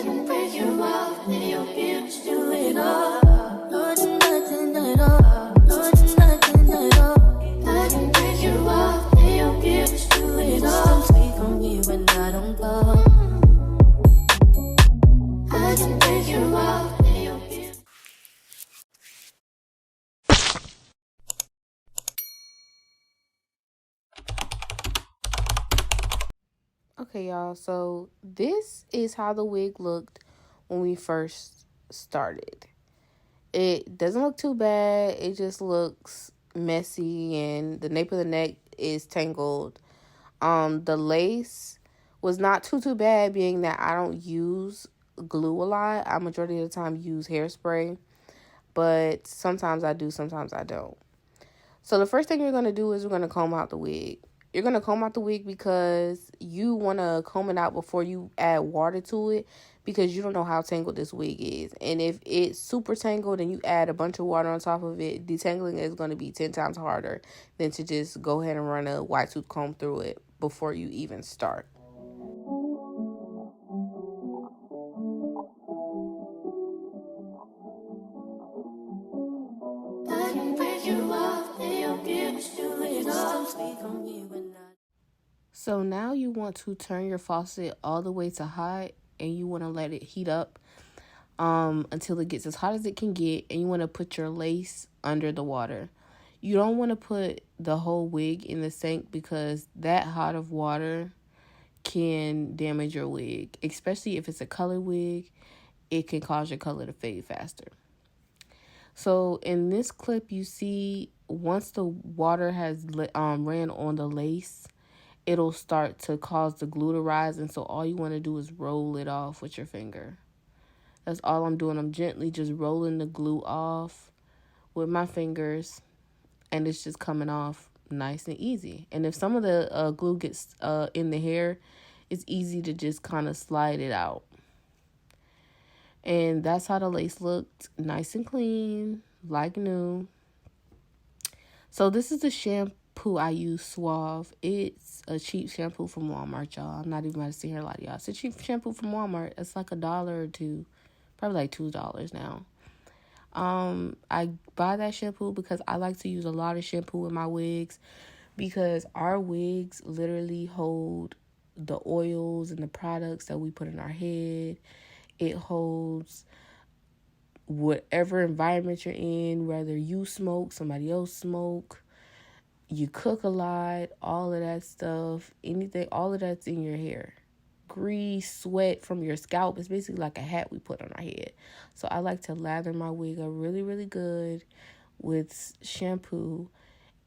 can break you off, then your bitch do it all. No, it's nothing at all. No, it's nothing at all. I can break you off, then your bitch do it all. Sweet from me when I don't go. I can break you off, then your bitch. Okay, y'all, so this is how the wig looked when we first started. It doesn't look too bad. It just looks messy, and the nape of the neck is tangled. The lace was not too bad, being that I don't use glue a lot. I majority of the time use hairspray, but sometimes I do, sometimes I don't. So the first thing you're going to do is we're going to comb out the wig. You're going to comb out the wig because you want to comb it out before you add water to it, because you don't know how tangled this wig is. And if it's super tangled and you add a bunch of water on top of it, detangling is going to be 10 times harder than to just go ahead and run a wide tooth comb through it before you even start. I can break you off, then your bitch do it all. Sweet from me when I. So now you want to turn your faucet all the way to hot, and you want to let it heat up until it gets as hot as it can get, and you want to put your lace under the water. You don't want to put the whole wig in the sink, because that hot of water can damage your wig, especially if it's a color wig. It can cause your color to fade faster. So in this clip, you see once the water has ran on the lace, it'll start to cause the glue to rise, and so all you want to do is roll it off with your finger. That's all I'm doing. I'm gently just rolling the glue off with my fingers, and it's just coming off nice and easy. And if some of the glue gets in the hair, it's easy to just kind of slide it out. And that's how the lace looked, nice and clean, like new. So this is the shampoo I use, Suave. It's a cheap shampoo from Walmart, y'all. I'm not even going to sit here and lie to y'all. It's a cheap shampoo from Walmart. It's like $1 or $2, probably like $2 now. I buy that shampoo because I like to use a lot of shampoo in my wigs, because our wigs literally hold the oils and the products that we put in our head. It holds whatever environment you're in, whether you smoke, somebody else smoke, you cook a lot, all of that stuff, anything, all of that's in your hair. Grease, sweat from your scalp. It's basically like a hat we put on our head. So I like to lather my wig up really, really good with shampoo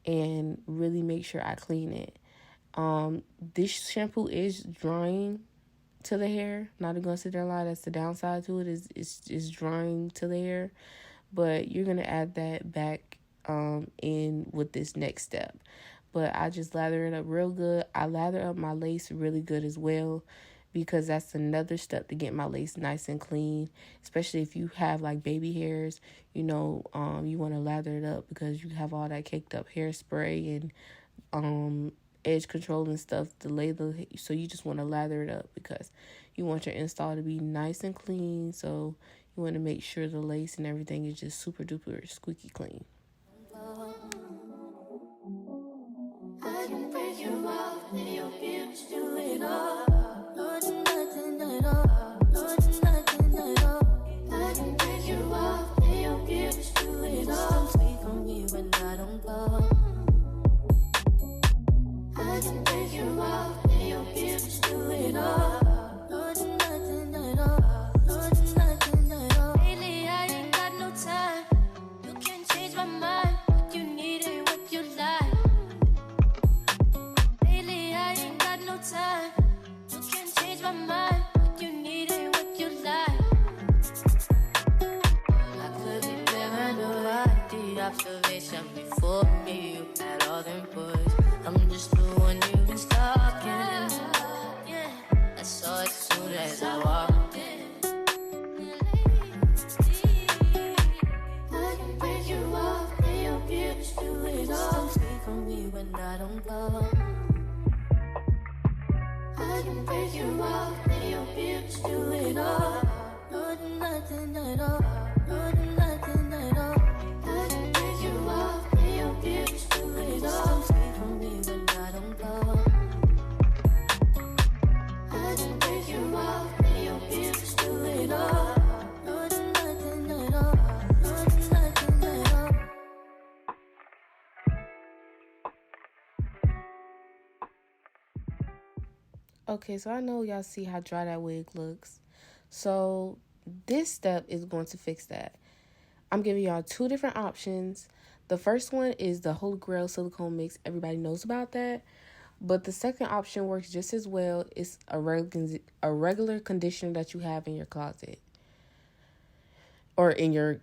and really make sure I clean it. This shampoo is drying to the hair. Not even gonna sit there and lie, that's the downside to it, is drying to the hair. But you're gonna add that back in with this next step. But I just lather it up real good. I lather up my lace really good as well, because that's another step to get my lace nice and clean, especially if you have like baby hairs. You know, you want to lather it up because you have all that caked up hairspray and edge control and stuff to lay so you just want to lather it up because you want your install to be nice and clean. So you want to make sure the lace and everything is just super duper squeaky clean. I can break you off, then your bitch do it all. No, it's nothing at all. No, it's nothing at all. I can break you off, then your bitch do it all. Sweet from me when I don't go. I can break you off, then your bitch do it all. No, it's nothing at all. No, it's nothing at all. Lately I ain't got no time. You can change my mind. Okay, so I know y'all see how dry that wig looks. So this step is going to fix that. I'm giving y'all two different options. The first one is the Holy Grail silicone mix. Everybody knows about that. But the second option works just as well. It's a regular conditioner that you have in your closet or in your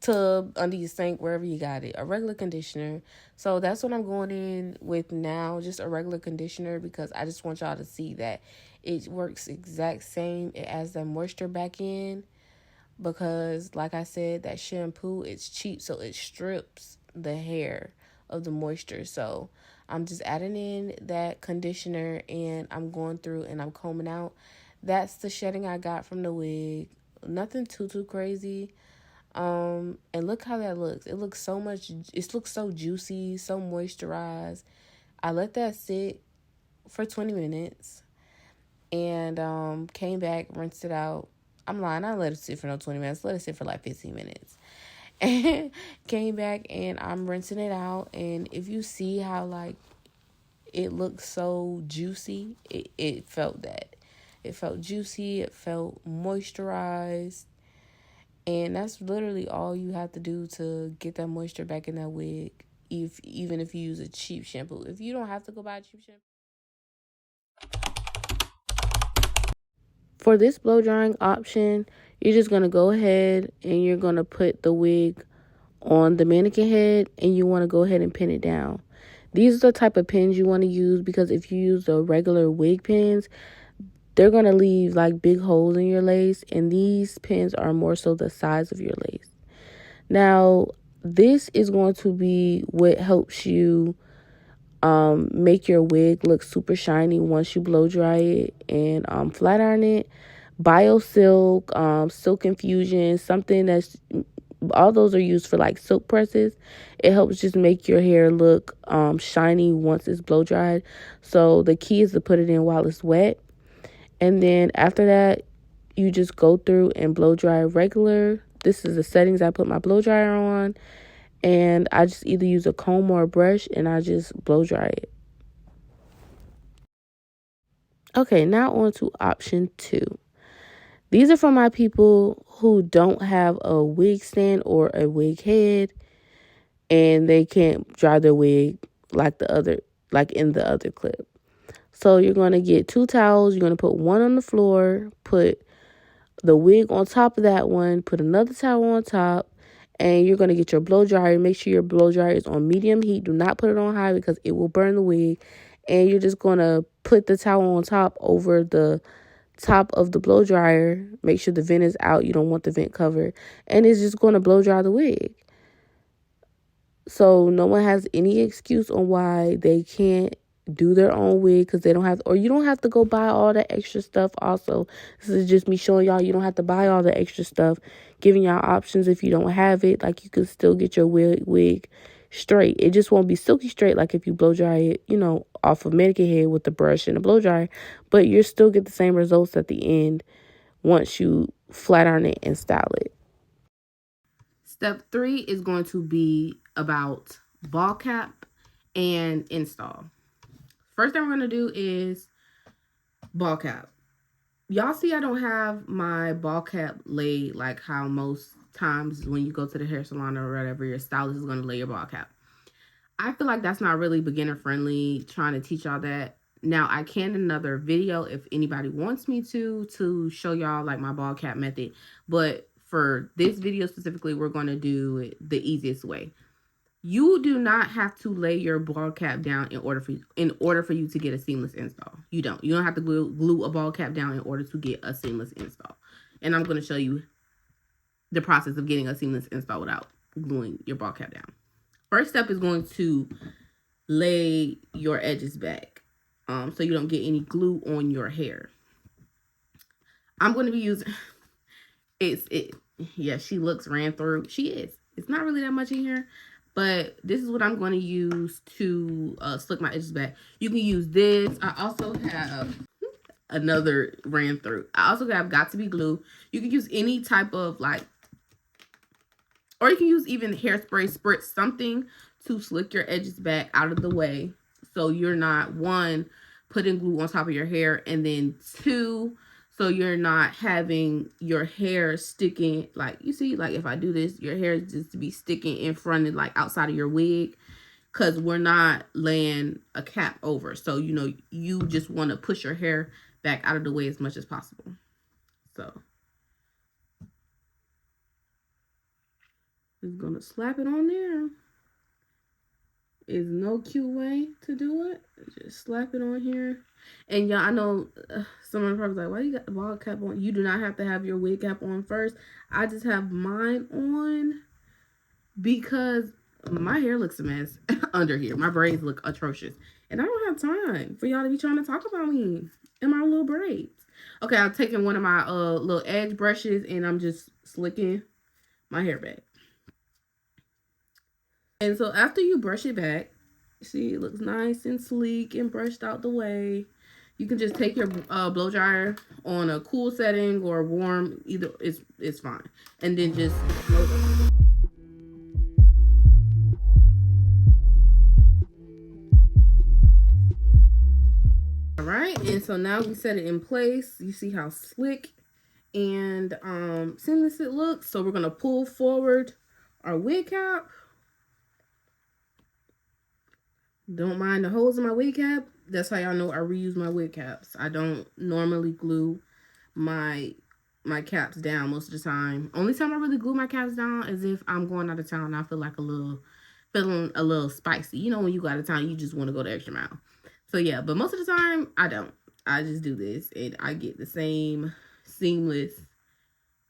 tub, under your sink, wherever you got it. A regular conditioner. So that's what I'm going in with now, just a regular conditioner, because I just want y'all to see that it works exact same. It adds that moisture back in because, like I said, that shampoo, it's cheap, so it strips the hair of the moisture. So I'm just adding in that conditioner and I'm going through and I'm combing out. That's the shedding I got from the wig. Nothing too crazy. And look how that looks. It looks so juicy, so moisturized. I let that sit for 20 minutes and came back, rinsed it out. I'm lying, I let it sit for no 20 minutes. Let it sit for like 15 minutes. And came back and I'm rinsing it out. And if you see how like it looks so juicy, it felt that. It felt juicy, it felt moisturized. And that's literally all you have to do to get that moisture back in that wig. Even if you use a cheap shampoo. If you don't have to go buy a cheap shampoo. For this blow drying option, you're just going to go ahead and you're going to put the wig on the mannequin head and you want to go ahead and pin it down. These are the type of pins you want to use because if you use the regular wig pins, they're going to leave like big holes in your lace, and these pins are more so the size of your lace. Now, this is going to be what helps you make your wig look super shiny once you blow dry it and flat iron it. BioSilk, Silk Infusion, something that's, all those are used for like silk presses. It helps just make your hair look shiny once it's blow dried. So the key is to put it in while it's wet. And then after that, you just go through and blow dry regular. This is the settings I put my blow dryer on. And I just either use a comb or a brush and I just blow dry it. Okay, now on to option 2. These are for my people who don't have a wig stand or a wig head and they can't dry their wig like in the other clip. So you're going to get 2 towels. You're going to put one on the floor, put the wig on top of that one, put another towel on top, and you're going to get your blow dryer. Make sure your blow dryer is on medium heat. Do not put it on high because it will burn the wig. And you're just going to put the towel on top over the top of the blow dryer. Make sure the vent is out. You don't want the vent covered. And it's just going to blow dry the wig. So no one has any excuse on why they can't do their own wig because they don't have, or you don't have to go buy all that extra stuff. Also, this is just me showing y'all you don't have to buy all the extra stuff, giving y'all options if you don't have it. Like you can still get your wig straight. It just won't be silky straight like if you blow dry it, off of mannequin head with the brush and the blow dryer, but you still get the same results at the end once you flat iron it and style it. Step 3 is going to be about ball cap and install. First thing we're going to do is ball cap. Y'all see I don't have my ball cap laid like how most times when you go to the hair salon or whatever, your stylist is going to lay your ball cap. I feel like that's not really beginner friendly, trying to teach y'all that. Now, I can in another video if anybody wants me to show y'all like my ball cap method. But for this video specifically, we're going to do it the easiest way. You do not have to lay your ball cap down in order for you to get a seamless install. You don't have to glue a ball cap down in order to get a seamless install. And I'm going to show you the process of getting a seamless install without gluing your ball cap down. First step is going to lay your edges back so you don't get any glue on your hair. I'm going to be using yeah, she looks ran through. She is. It's not really that much in here. But this is what I'm going to use to slick my edges back. You can use this. I also have another ran through. I also have Got To Be Glue. You can use any type of or you can use even hairspray, spritz, something to slick your edges back out of the way. So you're not, one, putting glue on top of your hair, and then 2, so you're not having your hair sticking, like, you see, like if I do this, your hair just to be sticking in front of, like, outside of your wig, because we're not laying a cap over. So, you know, you just want to push your hair back out of the way as much as possible. So just gonna slap it on there. Is no cute way to do it. Just slap it on here. And y'all, I know someone probably like, why you got the ball cap on? You do not have to have your wig cap on first. I just have mine on because my hair looks a mess under here. My braids look atrocious. And I don't have time for y'all to be trying to talk about me and my little braids. Okay, I'm taking one of my little edge brushes and I'm just slicking my hair back. And so after you brush it back, see, it looks nice and sleek and brushed out the way. You can just take your blow dryer on a cool setting or warm, either it's fine. And then just all right, and so now we set it in place. You see how slick and seamless it looks. So we're gonna pull forward our wig cap. Don't mind the holes in my wig cap. That's how y'all know I reuse my wig caps. I don't normally glue my caps down most of the time. Only time I really glue my caps down is if I'm going out of town and I feel like feeling a little spicy. You know, when you go out of town, you just want to go the extra mile. So yeah, but most of the time I don't. I just do this and I get the same seamless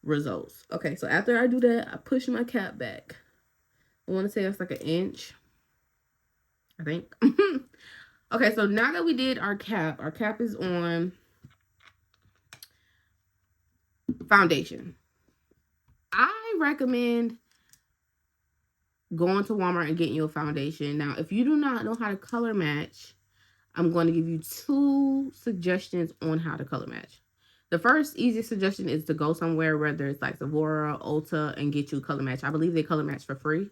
results. Okay, so after I do that, I push my cap back. I want to say it's like 1 inch, I think. Okay, so now that we did our cap is on foundation. I recommend going to Walmart and getting you a foundation. Now, if you do not know how to color match, I'm going to give you 2 suggestions on how to color match. The first easy suggestion is to go somewhere, whether it's like Sephora, Ulta, and get you a color match. I believe they color match for free.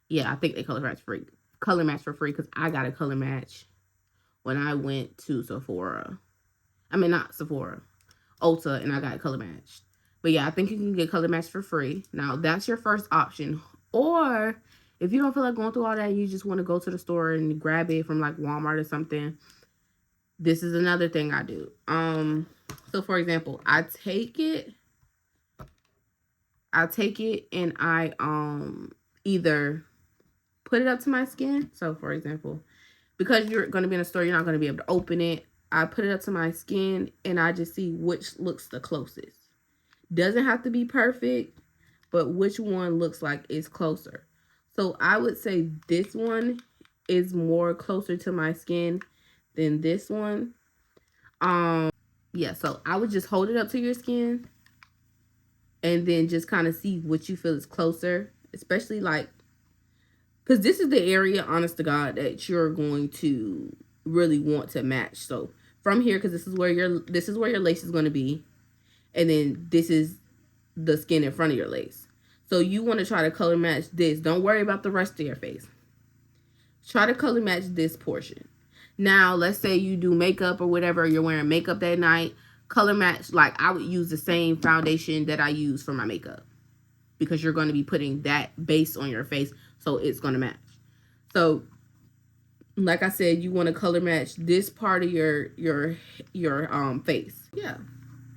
Yeah, I think they color match for free because I got a color match when I went to Sephora. I mean, not Sephora, Ulta, and I got color matched. But yeah, I think you can get color matched for free. Now, that's your first option. Or if you don't feel like going through all that, you just want to go to the store and grab it from like Walmart or something. This is another thing I do. So for example, I take it and I either put it up to my skin. So for example, because you're going to be in a store, you're not going to be able to open it. I put it up to my skin and I just see which looks the closest. Doesn't have to be perfect, but which one looks like it's closer. So I would say this one is more closer to my skin than this one. Yeah, so I would just hold it up to your skin and then just kind of see what you feel is closer, especially like, because this is the area, honest to God, that you're going to really want to match. So from here, because this is where your lace is going to be, and then this is the skin in front of your lace. So you want to try to color match this. Don't worry about the rest of your face. Try to color match this portion. Now, let's say you do makeup or whatever, you're wearing makeup that night. Color match, like I would use the same foundation that I use for my makeup, because you're going to be putting that base on your face, so it's going to match. So, like I said, you want to color match this part of your face. Yeah,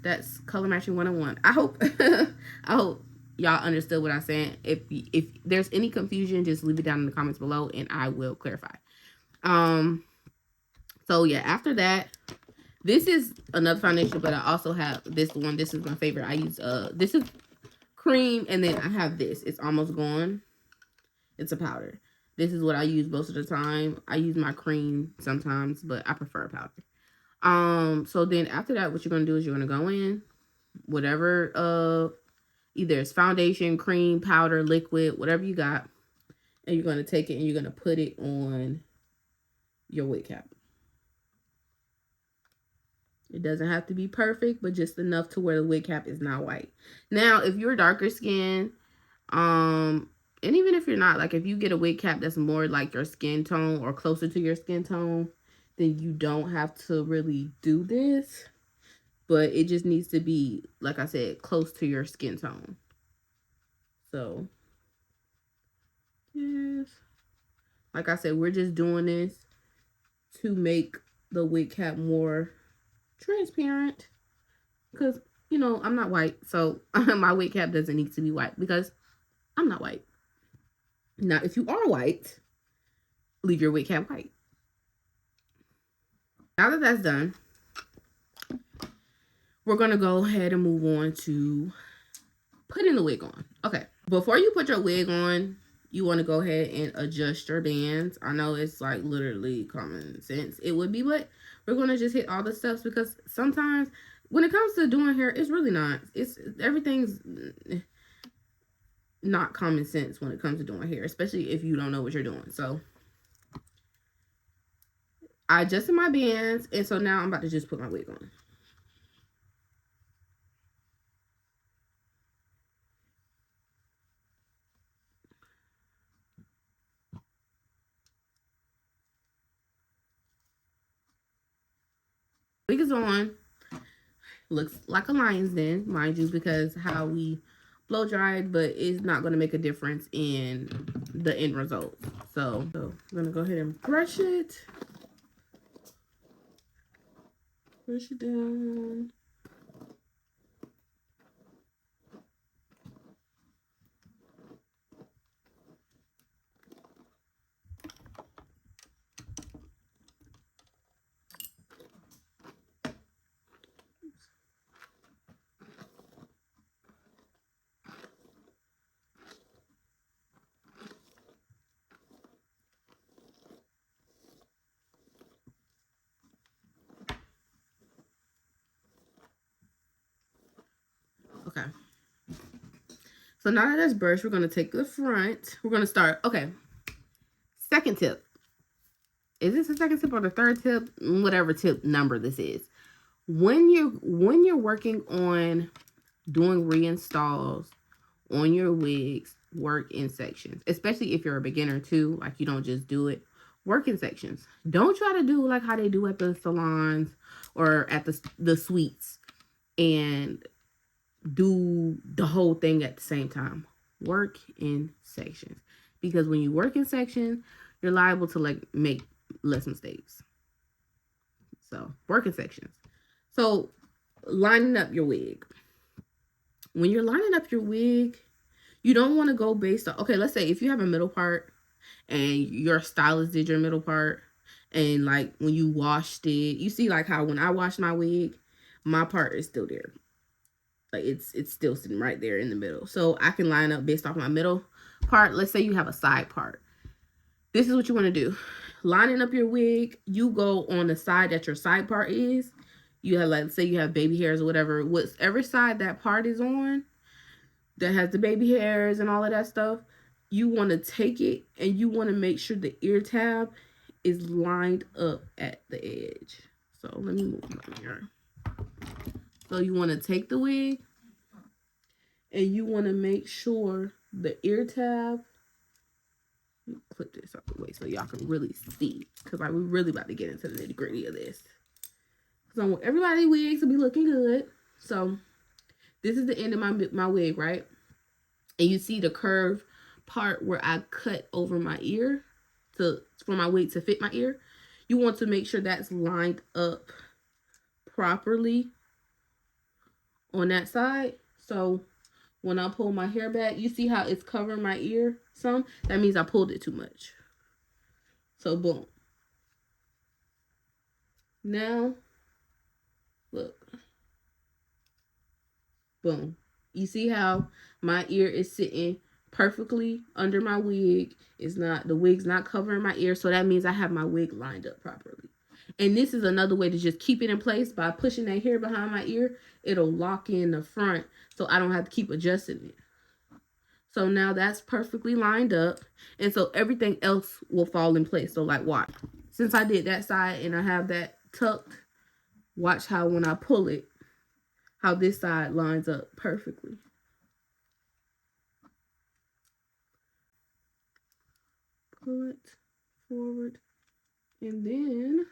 that's color matching 101. I hope I hope y'all understood what I'm saying. If there's any confusion, just leave it down in the comments below, and I will clarify. So yeah, after that, this is another foundation, but I also have this one. This is my favorite. I use this is cream, and then I have this. It's almost gone. It's a powder. This is what I use most of the time. I use my cream sometimes, but I prefer powder. So then after that, what you're gonna do is you're gonna go in, whatever either it's foundation, cream, powder, liquid, whatever you got, and you're gonna take it and you're gonna put it on your wig cap. It doesn't have to be perfect, but just enough to where the wig cap is not white. Now, if you're darker skin, and even if you're not, like if you get a wig cap that's more like your skin tone or closer to your skin tone, then you don't have to really do this. But it just needs to be, like I said, close to your skin tone. So, yes. Like I said, we're just doing this to make the wig cap more transparent. Because, you know, I'm not white. So, my wig cap doesn't need to be white because I'm not white. Now, if you are white, leave your wig cap white. Now that that's done, we're going to go ahead and move on to putting the wig on. Okay. Before you put your wig on, you want to go ahead and adjust your bands. I know it's like literally common sense. It would be, but we're going to just hit all the steps because sometimes when it comes to doing hair, it's really not. Everything's not common sense when it comes to doing hair, especially if you don't know what you're doing. So I adjusted my bands, and so now I'm about to just put my wig on. Wig is on. Looks like a lion's den, mind you, because how we blow dried, but it's not going to make a difference in the end result. So I'm going to go ahead and brush it. Brush it down. Okay. So now that that's brushed, we're going to take the front. We're going to start. Okay. Second tip. Is this the second tip or the third tip? Whatever tip number this is. When you're working on doing reinstalls on your wigs, work in sections. Especially if you're a beginner too, like you don't just do it. Work in sections. Don't try to do like how they do at the salons or at the suites and do the whole thing at the same time. Work in sections. Because when you work in sections, you're liable to like make less mistakes. So work in sections. So lining up your wig. When you're lining up your wig, you don't want to go based on, okay, let's say if you have a middle part and your stylist did your middle part and like when you washed it, you see like how when I washed my wig, my part is still there. Like it's still sitting right there in the middle. So I can line up based off my middle part. Let's say you have a side part. This is what you want to do. Lining up your wig, you go on the side that your side part is. You have, like, say you have baby hairs or whatever. Whatever side that part is on that has the baby hairs and all of that stuff, you want to take it and you want to make sure the ear tab is lined up at the edge. So let me move my mirror. So you want to take the wig and you want to make sure the ear tab, clip this out the way so y'all can really see, because we're really about to get into the nitty gritty of this. So I want everybody's wigs to be looking good. So this is the end of my wig, right? And you see the curved part where I cut over my ear for my wig to fit my ear. You want to make sure that's lined up properly on that side. So when I pull my hair back, you see how it's covering my ear some? That means I pulled it too much. So boom. Now, look. Boom. You see how my ear is sitting perfectly under my wig. The wig's not covering my ear. So that means I have my wig lined up properly. And this is another way to just keep it in place by pushing that hair behind my ear. It'll lock in the front so I don't have to keep adjusting it. So now that's perfectly lined up. And so everything else will fall in place. So like watch. Since I did that side and I have that tucked, watch how when I pull it, how this side lines up perfectly. Pull it forward. And then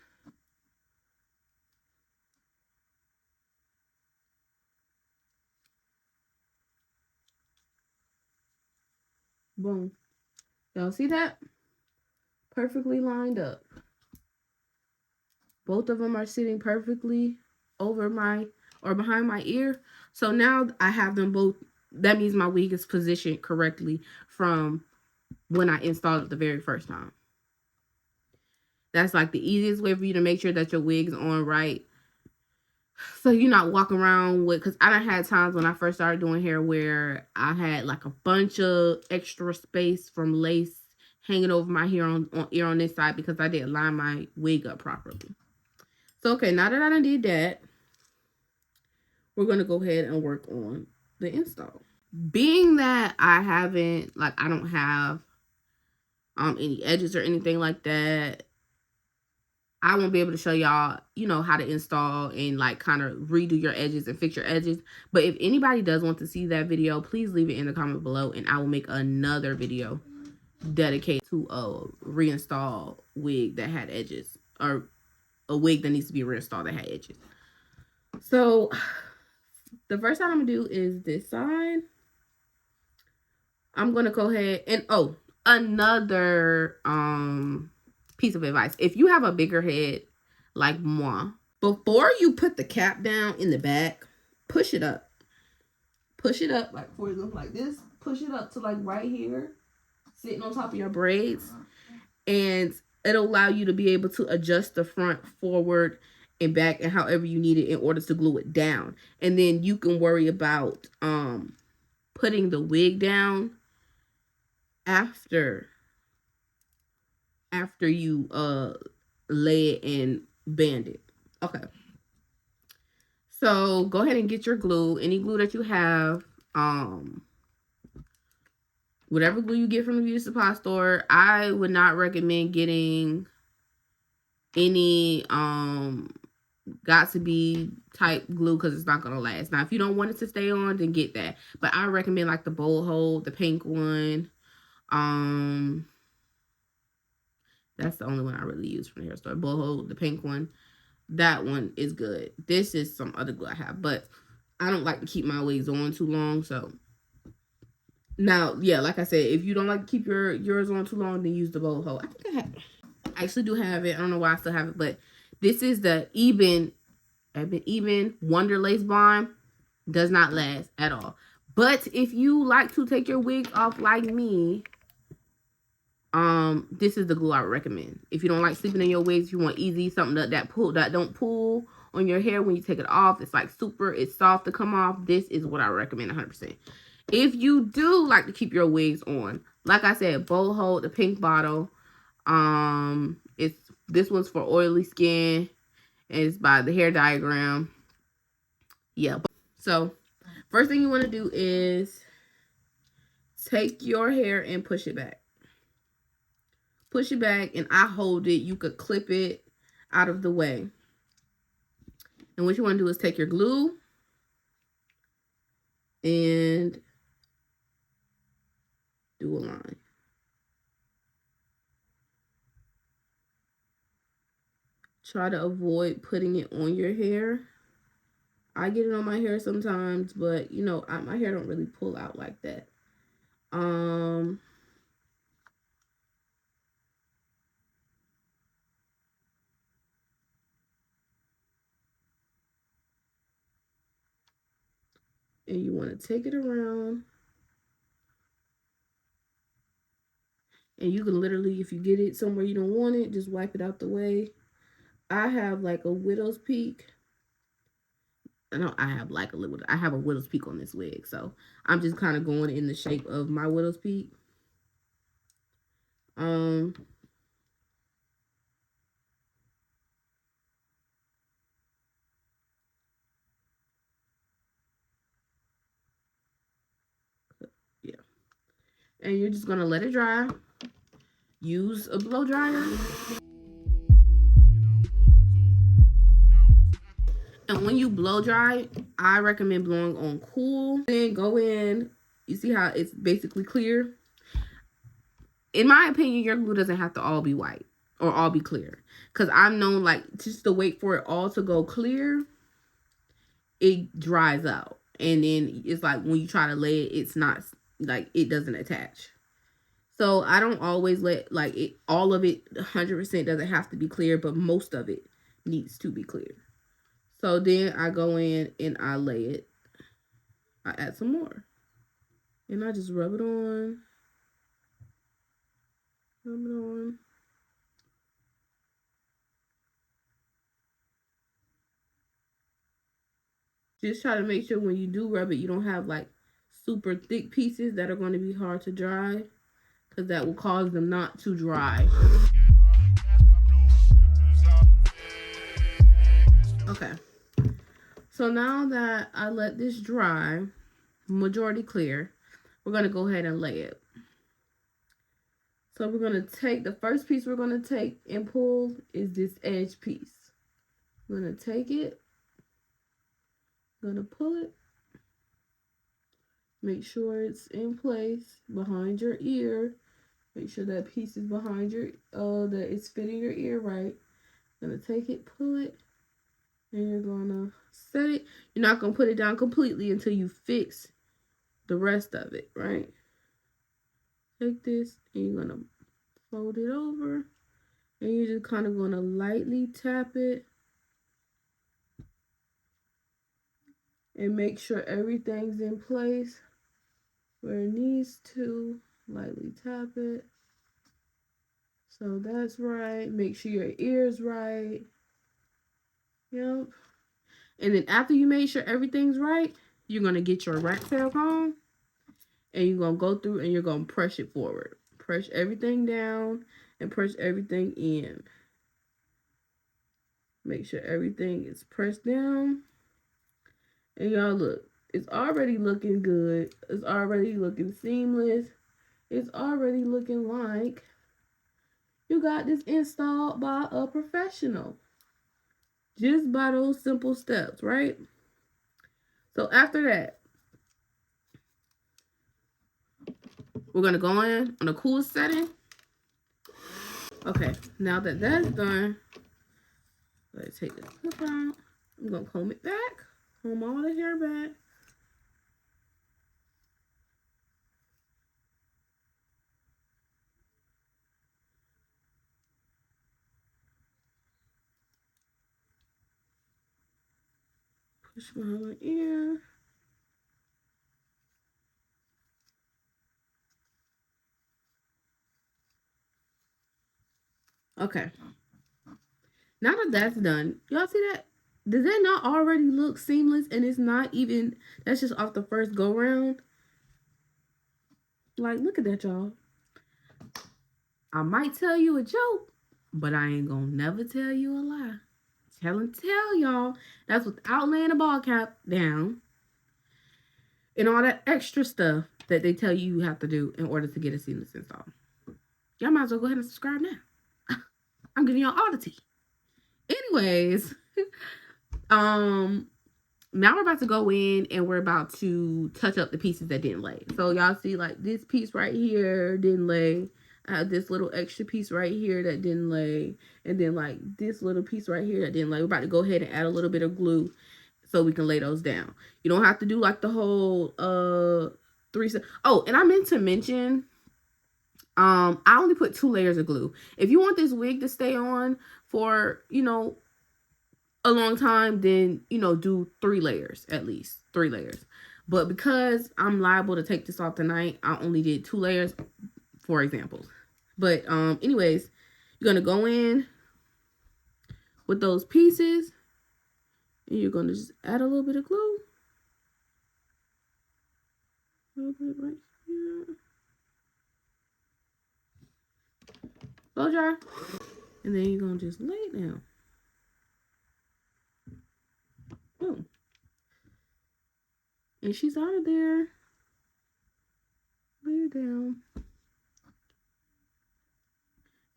Boom. Y'all see that? Perfectly lined up. Both of them are sitting perfectly over my or behind my ear. So now I have them both. That means my wig is positioned correctly from when I installed it the very first time. That's like the easiest way for you to make sure that your wig's on right. So you're not walking around with, because I done had times when I first started doing hair where I had like a bunch of extra space from lace hanging over my hair on this side because I didn't line my wig up properly. So okay, now that I done did that, we're gonna go ahead and work on the install. Being that I don't have any edges or anything like that, I won't be able to show y'all, how to install and like kind of redo your edges and fix your edges. But if anybody does want to see that video, please leave it in the comment below and I will make another video dedicated to a reinstall wig that had edges, or a wig that needs to be reinstalled that had edges. So the first thing I'm gonna do is this side. I'm gonna go ahead and another piece of advice. If you have a bigger head like moi, before you put the cap down in the back, push it up. Push it up like, for example, like this. Push it up to like right here, sitting on top of your braids, and it'll allow you to be able to adjust the front, forward, and back, and however you need it in order to glue it down. And then you can worry about putting the wig down after you lay it and band it. Okay. So go ahead and get your glue, any glue that you have, whatever glue you get from the beauty supply store. I would not recommend getting any got to be type glue because it's not gonna last. Now if you don't want it to stay on, then get that, but I recommend like the bold hold, the pink one. That's the only one I really use from the hair store. Bold hold, the pink one. That one is good. This is some other glue I have, but I don't like to keep my wigs on too long. So now, yeah, like I said, if you don't like to keep yours on too long, then use the bold hold. I think I actually do have it. I don't know why I still have it, but this is the Even Wonder Lace Bond. Does not last at all. But if you like to take your wig off like me, this is the glue I would recommend. If you don't like sleeping in your wigs, you want easy, something that don't pull on your hair when you take it off. It's like it's soft to come off. This is what I recommend 100%. If you do like to keep your wigs on, like I said, bold hold, the pink bottle. This one's for oily skin, and it's by the Hair Diagram. Yeah. So first thing you want to do is take your hair and push it back. Push it back, and I hold it. You could clip it out of the way. And what you want to do is take your glue and do a line. Try to avoid putting it on your hair. I get it on my hair sometimes, but my hair don't really pull out like that. And you want to take it around. And you can literally, if you get it somewhere you don't want it, just wipe it out the way. I have like a widow's peak. I have a widow's peak on this wig. So I'm just kind of going in the shape of my widow's peak. Yeah. And you're just going to let it dry. Use a blow dryer. And when you blow dry, I recommend blowing on cool. Then go in. You see how it's basically clear? In my opinion, your glue doesn't have to all be white or all be clear. Because I've known, like, just to wait for it all to go clear, it dries out. And then it's like when you try to lay it, it's not, like, it doesn't attach. So I don't always let like it all of it 100% doesn't have to be clear, but most of it needs to be clear. So then I go in and I lay it. I add some more. And I just rub it on. Rub it on. Just try to make sure when you do rub it, you don't have like super thick pieces that are going to be hard to dry, because that will cause them not to dry. Okay. So now that I let this dry, majority clear, we're going to go ahead and lay it. So we're going to take, the first piece we're going to take and pull is this edge piece. I'm going to take it. I'm going to pull it. Make sure it's in place behind your ear. Make sure that piece is behind your, that it's fitting your ear right. I'm going to take it, pull it, and you're going to set it. You're not going to put it down completely until you fix the rest of it, right? Take this and you're going to fold it over. And you're just kind of going to lightly tap it. And make sure everything's in place where it needs to. Lightly tap it. So that's right. Make sure your ear's right. Yep. And then after you make sure everything's right, you're going to get your rat tail comb. And you're going to go through and you're going to press it forward. Press everything down and press everything in. Make sure everything is pressed down. And y'all look, it's already looking good. It's already looking seamless. It's already looking like you got this installed by a professional. Just by those simple steps, right? So after that, we're going to go in on a cool setting. Okay, now that that's done, let's take the clip out. I'm going to comb it back. Comb all the hair back. Push behind my ear. Okay. Now that that's done, y'all see that? Does that not already look seamless? And it's not even, that's just off the first go round. Like, look at that, y'all. I might tell you a joke, but I ain't gonna never tell you a lie. Tell y'all. That's without laying a ball cap down and all that extra stuff that they tell you have to do in order to get a seamless install. Y'all might as well go ahead and subscribe now. I'm giving y'all all the tea. Anyways, now we're about to go in and we're about to touch up the pieces that didn't lay. So y'all see like this piece right here didn't lay. I have this little extra piece right here that didn't lay. And then like this little piece right here that didn't lay. We're about to go ahead and add a little bit of glue so we can lay those down. You don't have to do like the whole 3 steps. Oh, and I meant to mention, I only put 2 layers of glue. If you want this wig to stay on for, you know, a long time, then, you know, do 3 layers, at least 3 layers. But because I'm liable to take this off tonight, I only did 2 layers for examples. But anyways, you're gonna go in with those pieces and you're gonna just add a little bit of glue. A little bit right here. Blow dry. And then you're gonna just lay it down. Boom. And she's out of there. Lay it down.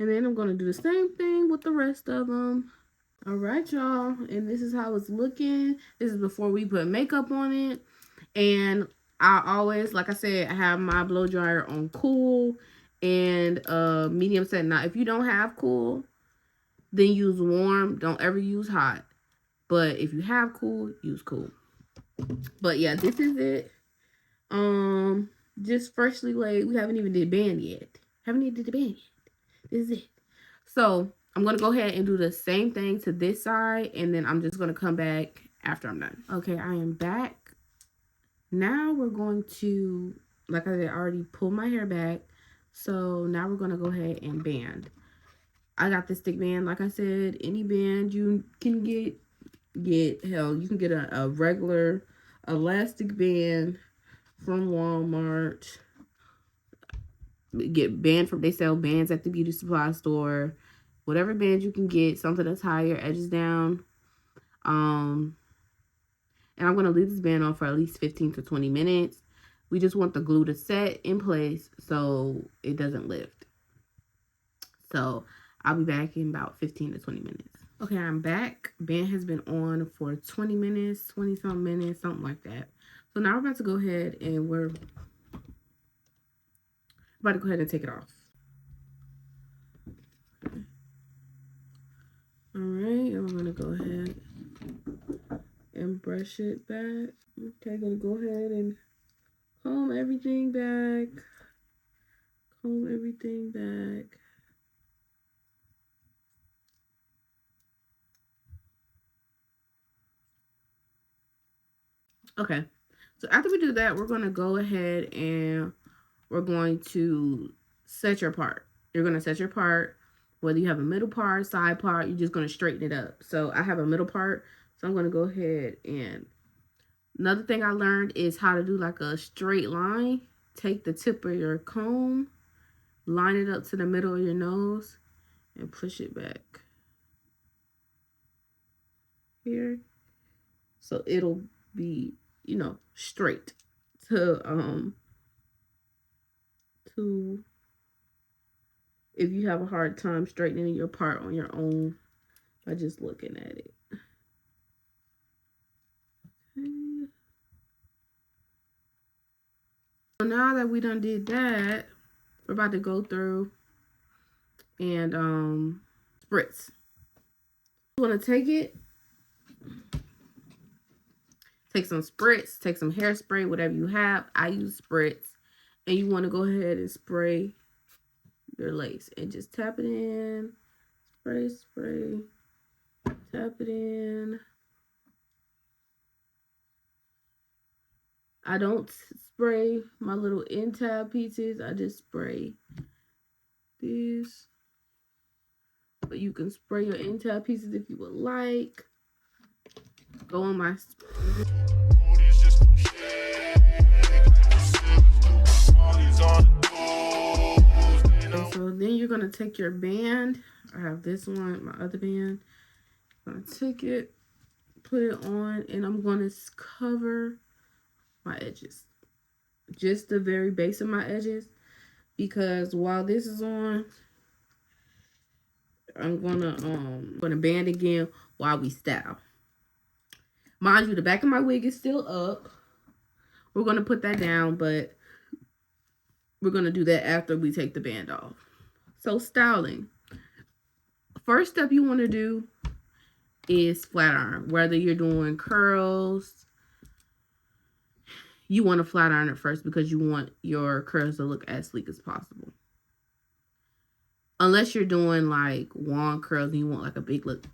And then I'm going to do the same thing with the rest of them. All right, y'all. And this is how it's looking. This is before we put makeup on it. And I always, like I said, I have my blow dryer on cool and medium setting. Now, if you don't have cool, then use warm. Don't ever use hot. But if you have cool, use cool. But yeah, this is it. Just freshly laid. We haven't even did band yet. Haven't needed the band yet. This is it. So I'm going to go ahead and do the same thing to this side. And then I'm just going to come back after I'm done. Okay, I am back. Now we're going to, like I said, I already pulled my hair back. So now we're going to go ahead and band. I got the stick band. Like I said, any band you can get. Hell, you can get a regular elastic band from Walmart. Get band from, they sell bands at the beauty supply store. Whatever band you can get, something that's higher, edges down. And I'm going to leave this band on for at least 15 to 20 minutes. We just want the glue to set in place so it doesn't lift. So I'll be back in about 15 to 20 minutes. Okay, I'm back. Band has been on for 20 minutes, 20-something minutes, something like that. So now we're about to go ahead and we're about to go ahead and take it off. All right, and we're going to go ahead and brush it back. Okay, gonna go ahead and comb everything back. Comb everything back. Okay, so after we do that, we're gonna go ahead and we're going to set your part. You're gonna set your part, whether you have a middle part, side part, you're just gonna straighten it up. So I have a middle part, so I'm gonna go ahead and, another thing I learned is how to do like a straight line. Take the tip of your comb, line it up to the middle of your nose, and push it back here. So it'll be, you know, straight to if you have a hard time straightening your part on your own by just looking at it. Okay. So now that we done did that, we're about to go through and spritz. You want to take some spritz, take some hairspray, whatever you have. I use spritz. And you want to go ahead and spray your lace and just tap it in. Spray, spray, tap it in. I don't spray my little end tab pieces. I just spray this. But you can spray your end tab pieces if you would like. Go on my... Okay, so then you're going to take your band. I have this one, my other band. I'm going to take it, put it on, and I'm going to cover my edges. Just the very base of my edges. Because while this is on, I'm gonna band again while we style. Mind you, the back of my wig is still up. We're gonna put that down, but we're gonna do that after we take the band off. So styling. First step you want to do is flat iron. Whether you're doing curls, you want to flat iron it first because you want your curls to look as sleek as possible. Unless you're doing like wand curls and you want like a big look.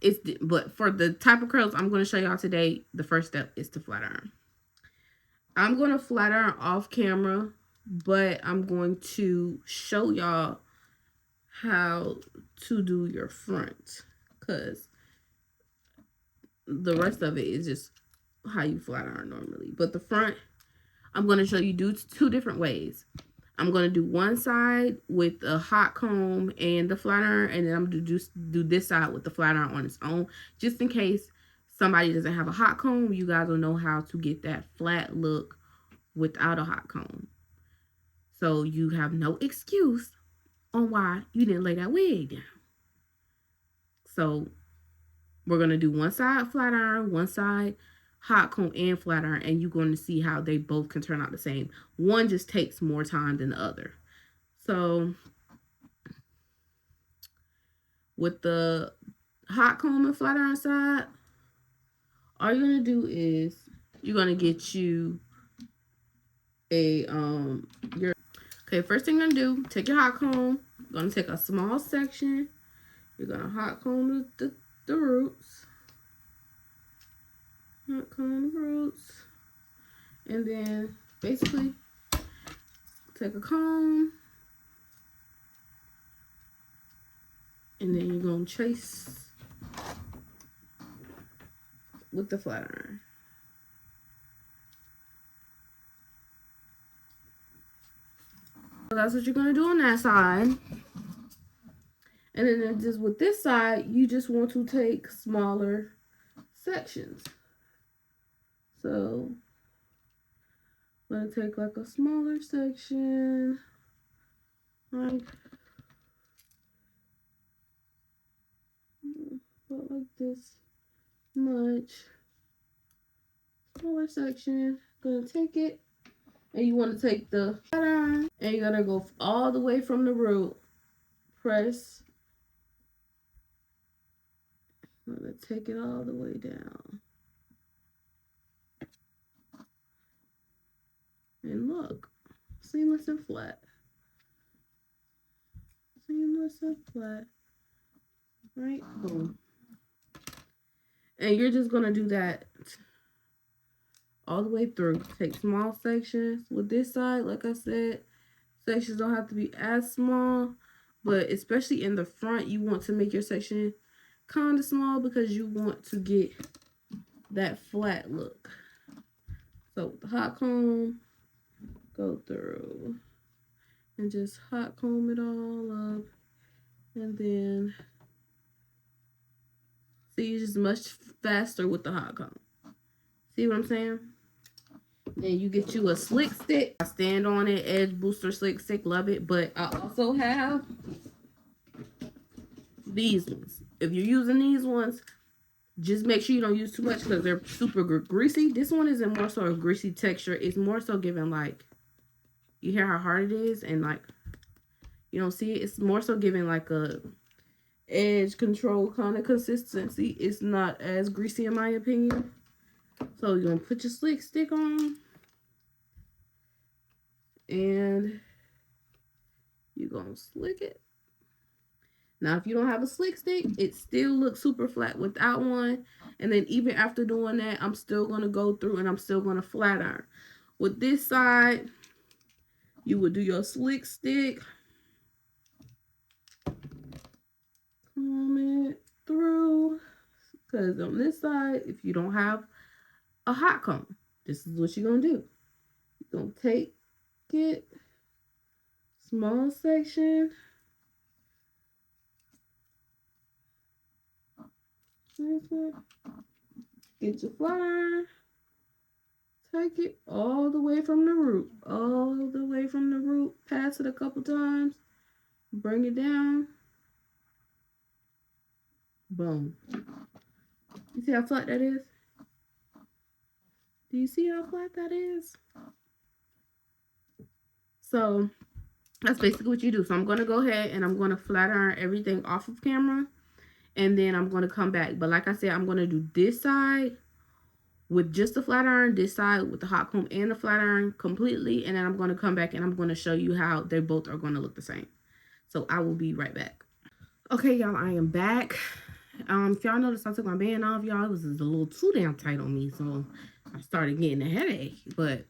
But for the type of curls I'm going to show y'all today, the first step is to flat iron. I'm going to flat iron off camera, but I'm going to show y'all how to do your front, because the rest of it is just how you flat iron normally. But the front, I'm going to show you two different ways. I'm going to do one side with a hot comb and the flat iron, and then I'm going to just do this side with the flat iron on its own, just in case somebody doesn't have a hot comb. You guys will know how to get that flat look without a hot comb. So you have no excuse on why you didn't lay that wig down. So we're going to do one side flat iron, one side hot comb and flat iron, and you're going to see how they both can turn out the same. One just takes more time than the other. So with the hot comb and flat iron side, all you're going to do is you're going to get you a Okay, first thing you're gonna do, take your hot comb. You're gonna take a small section. You're gonna hot comb the roots. Hot comb the roots. And then basically take a comb. And then you're gonna chase with the flat iron. So that's what you're gonna do on that side. And then just with this side, you just want to take smaller sections. So I'm gonna take like a smaller section, like this much. Smaller section. Gonna take it, and you want to take the pattern, and you're gonna go all the way from the root. Press. I'm gonna take it all the way down. And look, seamless and flat. Seamless and flat. Right? Boom. And you're just gonna do that all the way through. Take small sections. With this side, like I said, sections don't have to be as small, but especially in the front, you want to make your section kind of small because you want to get that flat look. So with the hot comb, go through and just hot comb it all up, and then see, it's just much faster with the hot comb. See what I'm saying? Then you get you a slick stick. I stand on it, edge booster slick stick, love it. But I also have these ones. If you're using these ones, just make sure you don't use too much because they're super greasy. This one isn't more so a greasy texture. It's more so giving like, you hear how hard it is, and like, you don't see it. It's more so giving like a edge control kind of consistency. It's not as greasy in my opinion. So you're gonna put your slick stick on, and you're gonna slick it. Now, if you don't have a slick stick, it still looks super flat without one. And then even after doing that, I'm still gonna go through and I'm still gonna flat iron. With this side, you would do your slick stick, comb it through. Because on this side, if you don't have a hot comb, this is what you're gonna do. You're gonna take it, small section, get your flat iron, take it all the way from the root, pass it a couple times, bring it down, boom. You see how flat that is? Do you see how flat that is? So that's basically what you do. So I'm going to go ahead and I'm going to flat iron everything off of camera, and then I'm going to come back. But like I said, I'm going to do this side with just the flat iron, this side with the hot comb and the flat iron completely, and then I'm going to come back and I'm going to show you how they both are going to look the same. So I will be right back. Okay, y'all, I am back. If y'all noticed, I took my band off, y'all. It was a little too damn tight on me, so I started getting a headache. But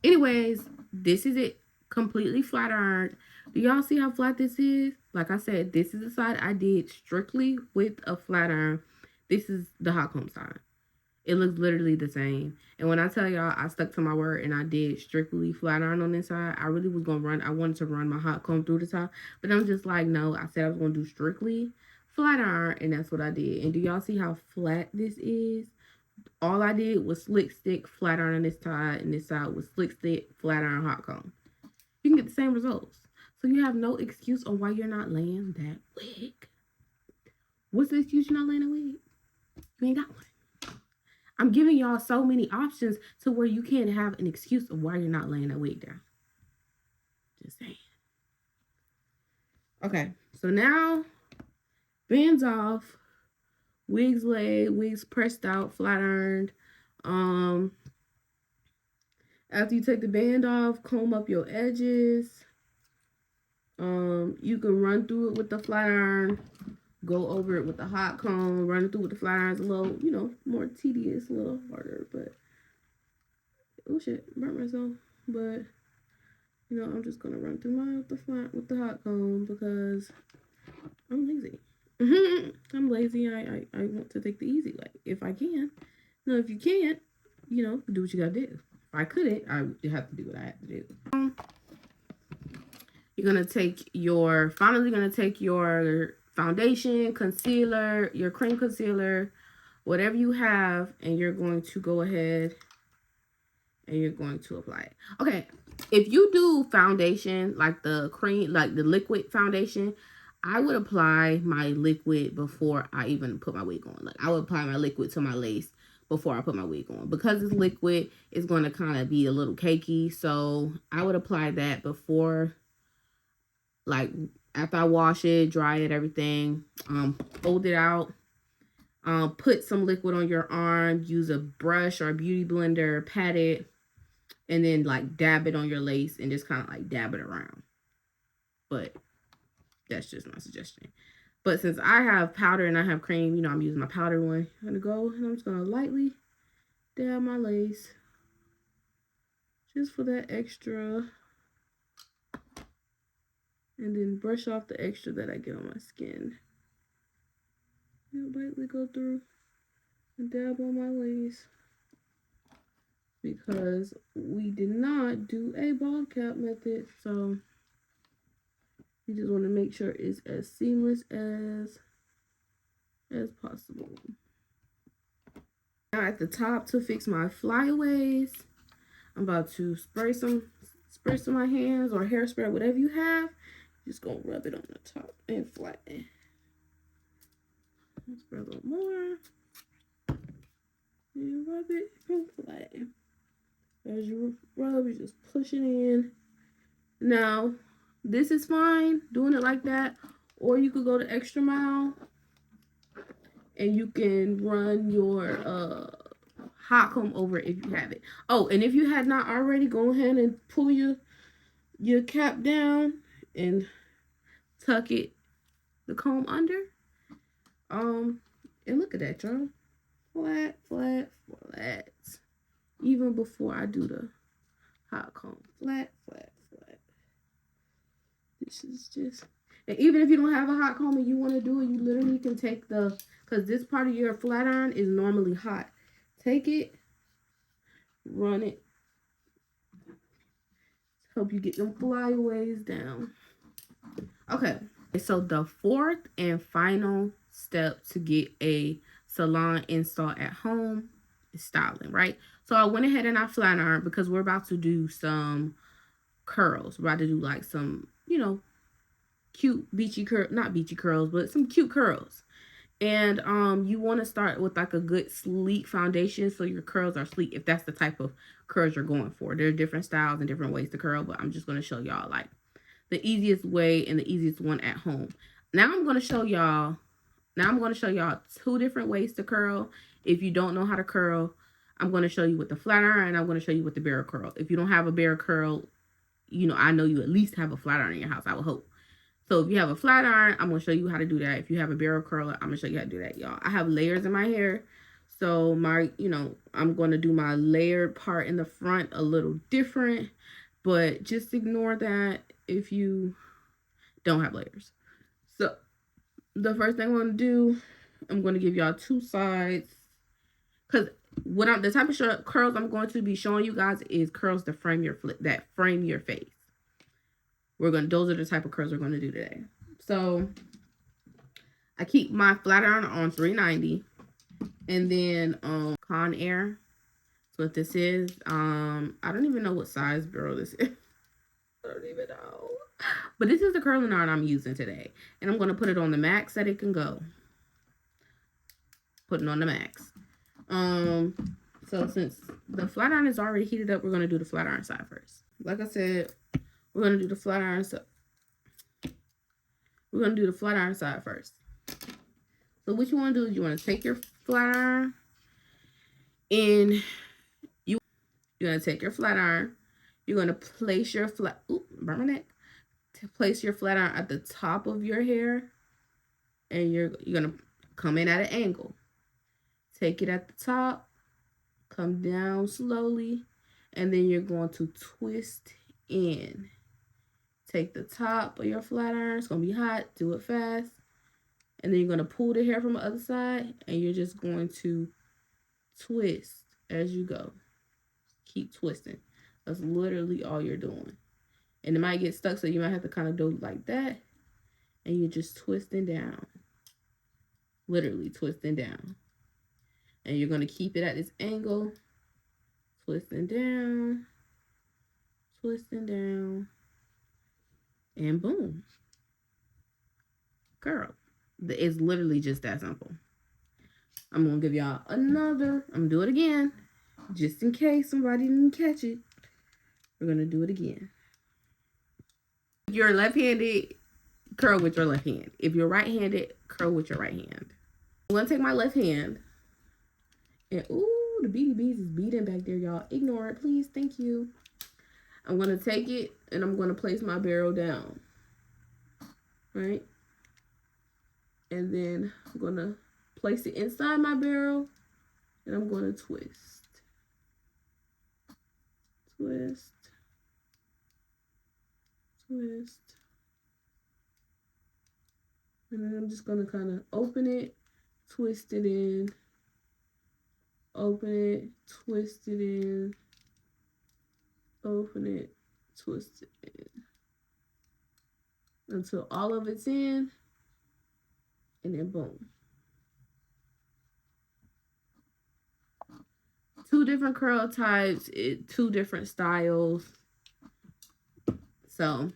anyways, this is it, completely flat ironed. Do y'all see how flat this is? Like I said, this is the side I did strictly with a flat iron. This is the hot comb side. It looks literally the same. And when I tell y'all I stuck to my word and I did strictly flat iron on this side, I really was going to run. I wanted to run my hot comb through the top. But I'm just like, no. I said I was going to do strictly flat iron. And that's what I did. And do y'all see how flat this is? All I did was slick stick, flat iron on this side. And this side was slick stick, flat iron, hot comb. You can get the same results. So you have no excuse on why you're not laying that wig. What's the excuse you're not laying a wig? You ain't got one. I'm giving y'all so many options to where you can't have an excuse of why you're not laying that wig down. Just saying. Okay, so now bands off, wigs laid, wigs pressed out, flat ironed. After you take the band off, comb up your edges. You can run through it with the flat iron, go over it with the hot comb. Running through with the flat iron is a little, you know, more tedious, a little harder, but oh shit, burnt myself. But you know, I'm just gonna run through mine with the hot comb because I'm lazy. I'm lazy. I want to take the easy way if I can. Now, if you can't, you know, do what you gotta do. If I couldn't, I would have to do what I have to do. You're gonna take your foundation, concealer, your cream concealer, whatever you have, and you're going to go ahead and you're going to apply it. Okay, if you do foundation, like the cream, like the liquid foundation, I would apply my liquid before I even put my wig on. Like I would apply my liquid to my lace before I put my wig on. Because it's liquid, it's going to kind of be a little cakey. So I would apply that before, like after I wash it, dry it, everything. Fold it out. Put some liquid on your arm. Use a brush or a beauty blender. Pat it. And then like dab it on your lace and just kind of like dab it around. But that's just my suggestion. But since I have powder and I have cream, you know, I'm using my powder one. I'm going to go and I'm just going to lightly dab my lace. Just for that extra. And then brush off the extra that I get on my skin. And lightly go through and dab on my lace. Because we did not do a ball cap method. So you just want to make sure it's as seamless as possible. Now at the top to fix my flyaways, I'm about to spray some on my hands or hairspray, whatever you have. Just gonna rub it on the top and flatten. Spray a little more. And rub it and flatten. As you rub, you just push it in. Now, this is fine, doing it like that. Or you could go the extra mile. And you can run your hot comb over it if you have it. Oh, and if you had not already, go ahead and pull your cap down and tuck it, the comb under. And look at that, y'all. Flat, flat, flat. Even before I do the hot comb. Flat, flat, flat. This is just... And even if you don't have a hot comb and you want to do it, you literally can take because this part of your flat iron is normally hot. Take it, run it. Help you get them flyaways down. Okay, so the fourth and final step to get a salon install at home is styling, right? So I went ahead and I flat ironed because we're about to do some curls. We're about to do like some, you know, cute beachy not beachy curls, but some cute curls. And you want to start with like a good sleek foundation so your curls are sleek if that's the type of curls you're going for. There are different styles and different ways to curl, but I'm just going to show y'all like the easiest way and the easiest one at home. Now I'm going to show y'all two different ways to curl. If you don't know how to curl, I'm going to show you with the flat iron and I'm going to show you with the barrel curl. If you don't have a barrel curl, you know, I know you at least have a flat iron in your house, I would hope. So if you have a flat iron, I'm going to show you how to do that. If you have a barrel curler, I'm going to show you how to do that, y'all. I have layers in my hair. So I'm going to do my layered part in the front a little different. But just ignore that if you don't have layers. So the first thing I'm going to do, I'm going to give y'all two sides. Because the type of curls I'm going to be showing you guys is curls that frame your face. Those are the type of curls we're going to do today. So I keep my flat iron on 390. And then Conair. That's what this is. I don't even know what size barrel this is. I don't even know. But this is the curling iron I'm using today. And I'm going to put it on the max that it can go. Put it on the max. So since the flat iron is already heated up, we're going to do the flat iron side first. Like I said, we're going to do the flat iron side. We're going to do the flat iron side first. So what you want to do is you want to take your flat iron and you're going to take your flat iron. You're going to place your burn my neck. to place your flat iron at the top of your hair, and you're gonna come in at an angle. Take it at the top, come down slowly, and then you're going to twist in. Take the top of your flat iron, it's gonna be hot, do it fast, and then you're gonna pull the hair from the other side, and you're just going to twist as you go. Keep twisting. That's literally all you're doing. And it might get stuck, so you might have to kind of do it like that, and you're just twisting down. Literally twisting down. And you're going to keep it at this angle, twisting down, and boom. Girl, it's literally just that simple. I'm going to give y'all another. I'm going to do it again, just in case somebody didn't catch it. We're going to do it again. If you're left-handed, curl with your left hand. If you're right-handed, curl with your right hand. I'm going to take my left hand. And, ooh, the beady bees is beating back there, y'all. Ignore it, please. Thank you. I'm going to take it, and I'm going to place my barrel down. Right? And then I'm going to place it inside my barrel, and I'm going to twist. Twist. Twist. And then I'm just going to kind of open it, twist it in. Open it, twist it in, open it, twist it in, until all of it's in, and then boom. 2 different curl types, 2 different styles. So,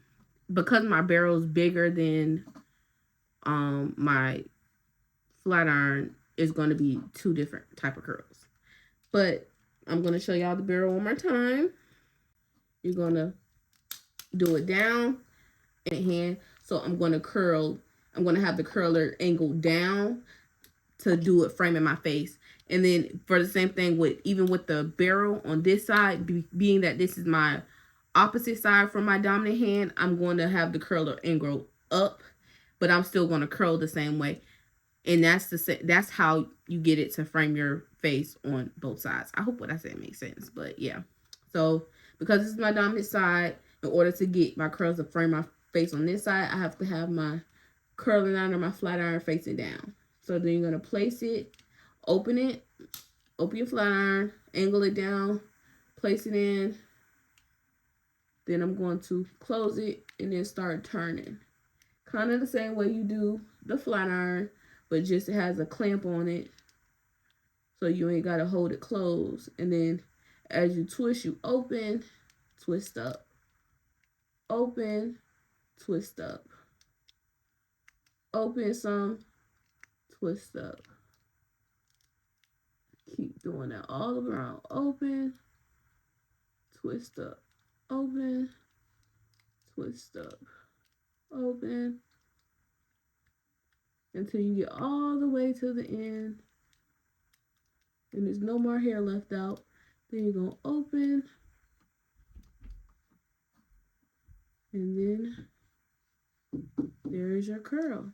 because my barrel's bigger than my flat iron, it's going to be 2 different type of curls. But I'm going to show y'all the barrel one more time. You're going to do it down in hand. So I'm going to curl. I'm going to have the curler angled down to do it framing my face. And then for the same thing with even with the barrel on this side, being that this is my opposite side from my dominant hand, I'm going to have the curler angled up, but I'm still going to curl the same way. And that's how you get it to frame your face on both sides. I hope what I said makes sense, but yeah. So because this is my dominant side, in order to get my curls to frame my face on this side, I have to have my curling iron or my flat iron facing down. So then you're going to place it, open your flat iron, angle it down, place it in. Then I'm going to close it and then start turning. Kind of the same way you do the flat iron, but just it has a clamp on it, so you ain't got to hold it closed. And then as you twist, you open, twist up, open, twist up, open some, twist up. Keep doing that all around. Open, twist up, open, twist up, open, until you get all the way to the end and there's no more hair left out. Then you're going to open, and then there's your curl.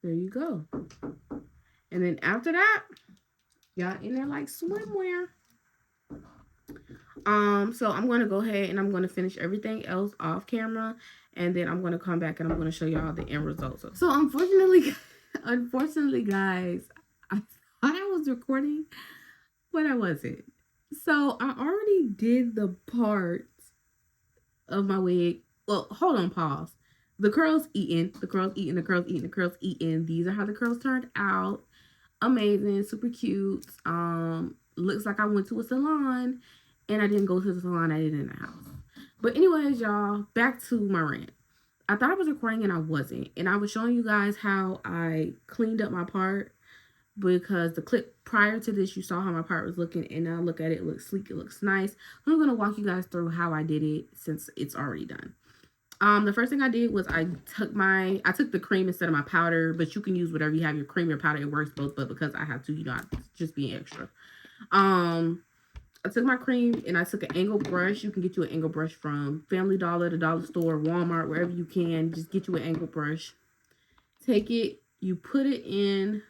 There you go. And then after that, y'all in there like swimwear. So I'm going to go ahead and I'm going to finish everything else off camera, and then I'm going to come back and I'm going to show y'all the end results. So unfortunately, guys, I thought I was recording, but I wasn't. So I already did the parts of my wig. Well, hold on, pause. The curls eaten, the curls eaten, the curls eaten, the curls eaten. These are how the curls turned out. Amazing, super cute. Looks like I went to a salon, and I didn't go to the salon, I did it in the house. But anyways, y'all, back to my rant. I thought I was recording and I wasn't. And I was showing you guys how I cleaned up my part, because the clip prior to this, you saw how my part was looking, and now look at it, it looks sleek, it looks nice. I'm going to walk you guys through how I did it since it's already done. The first thing I did was I took the cream instead of my powder, but you can use whatever you have, your cream or powder, it works both, but because I have to, I'm just being extra. I took my cream and I took an angled brush. You can get you an angled brush from Family Dollar, the dollar store, Walmart, wherever you can. Just get you an angled brush. Take it, you put it in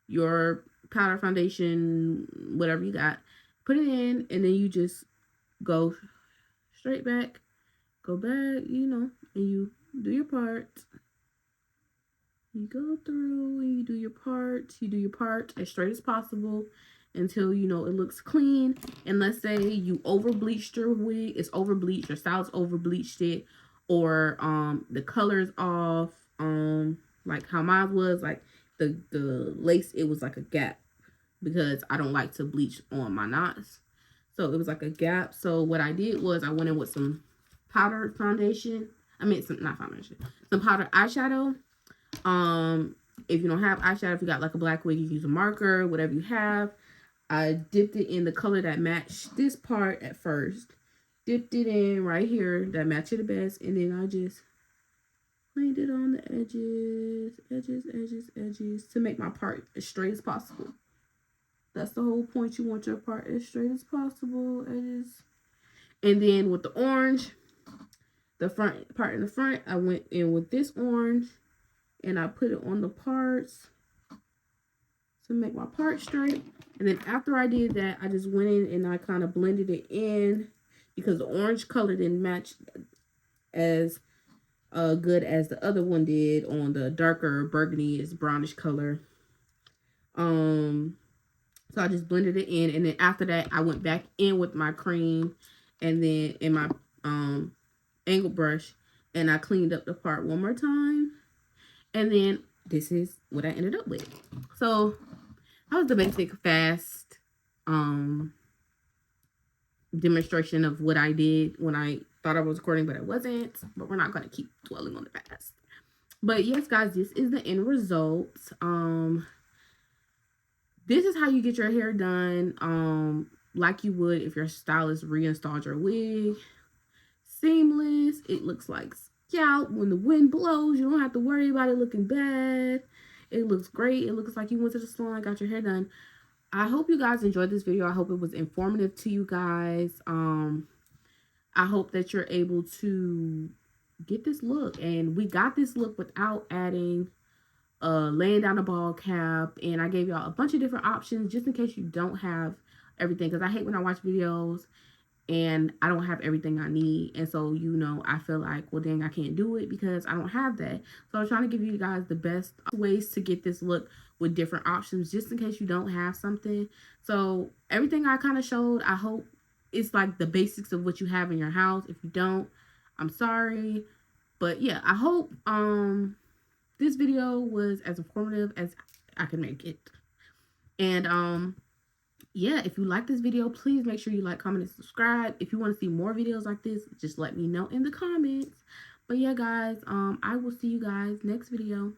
your powder foundation, whatever you got. Put it in, and then you just go straight back, go back, and you do your part. You go through and you do your part. You do your part as straight as possible until it looks clean. And let's say you over bleached your wig, it's over bleached, your style's over bleached it, or the color's off, like how mine was, like the lace, it was like a gap because I don't like to bleach on my knots. So it was like a gap. So what I did was I went in with some powder foundation. Not foundation, some powder eyeshadow. If you don't have eyeshadow, if you got like a black wig, you can use a marker, whatever you have. I dipped it in the color that matched this part at first. Dipped it in right here that matched it the best. And then I just cleaned it on the edges to make my part as straight as possible. That's the whole point. You want your part as straight as possible. Edges. And then with the orange, the front part in the front, I went in with this orange and I put it on the parts to make my part straight. And then after I did that, I just went in and I kind of blended it in because the orange color didn't match as good as the other one did on the darker burgundy, is brownish color. So I just blended it in, and then after that, I went back in with my cream, and then in my angled brush, and I cleaned up the part one more time, and then this is what I ended up with. So that was the basic fast demonstration of what I did when I thought I was recording, but I wasn't. But we're not going to keep dwelling on the past. But yes, guys, this is the end result. This is how you get your hair done, like you would if your stylist reinstalled your wig. Seamless. It looks like scalp. When the wind blows, you don't have to worry about it looking bad. It looks great. It looks like you went to the salon, got your hair done. I hope you guys enjoyed this video. I hope it was informative to you guys. I hope that you're able to get this look. And we got this look without adding laying down a ball cap. And I gave y'all a bunch of different options just in case you don't have everything. Because I hate when I watch videos and I don't have everything I need. And so, I feel like, well, dang, I can't do it because I don't have that. So I was trying to give you guys the best ways to get this look with different options just in case you don't have something. So everything I kind of showed, I hope it's like the basics of what you have in your house. If you don't, I'm sorry. But yeah, I hope this video was as informative as I can make it. And yeah, if you like this video, please make sure you like, comment, and subscribe. If you want to see more videos like this, just let me know in the comments. But yeah, guys, I will see you guys next video.